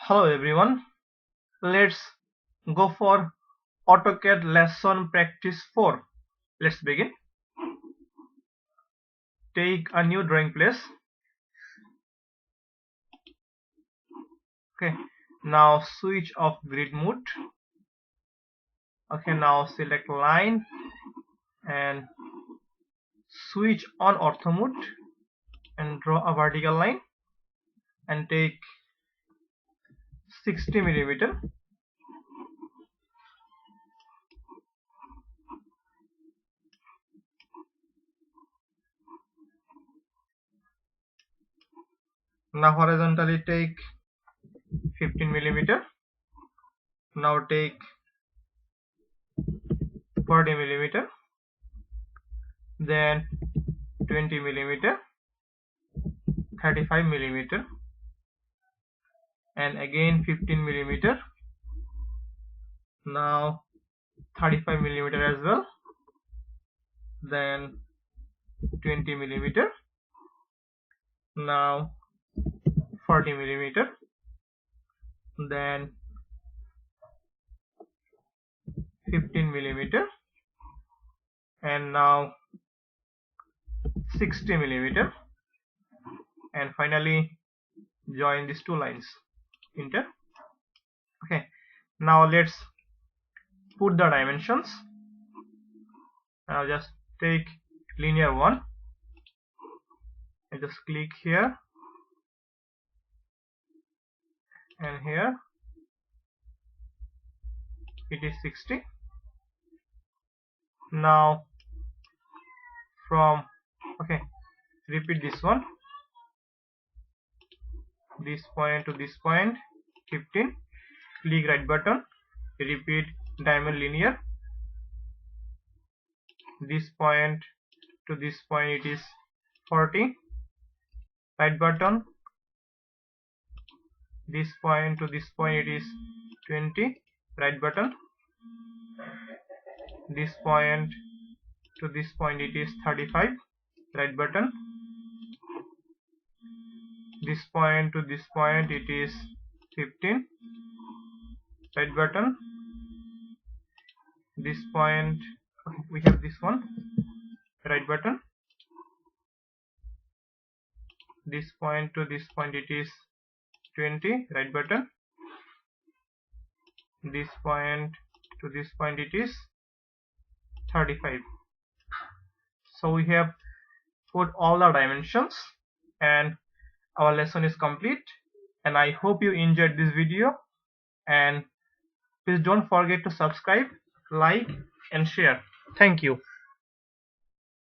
Hello everyone, let's go for AutoCAD lesson practice 4. Let's begin. Take a new drawing place. Okay, now switch off grid mode. Okay, now select line and switch on ortho mode and draw a vertical line and take 60 millimeter. Now horizontally take 15 millimeter. Now take 40 millimeter, then 20 millimeter, 35 millimeter, and again 15 millimeter. Now 35 millimeter as well, then 20 millimeter, now 40 millimeter, then 15 millimeter, and now 60 millimeter, and finally join these two lines. Enter. Okay, now let's put the dimensions. Now just take linear one and just click here and here. It is 60. Now from repeat this one, this point to this point 15, click right button, repeat diamond linear, this point to this point it is 40, right button, this point to this point it is 20, right button, this point to this point it is 35, right button, this point to this point it is 15, right button, this point we have this one, right button, this point to this point it is 20, right button, this point to this point it is 35. So we have put all the dimensions and our lesson is complete, and I hope you enjoyed this video, and please don't forget to subscribe, like and share. Thank you.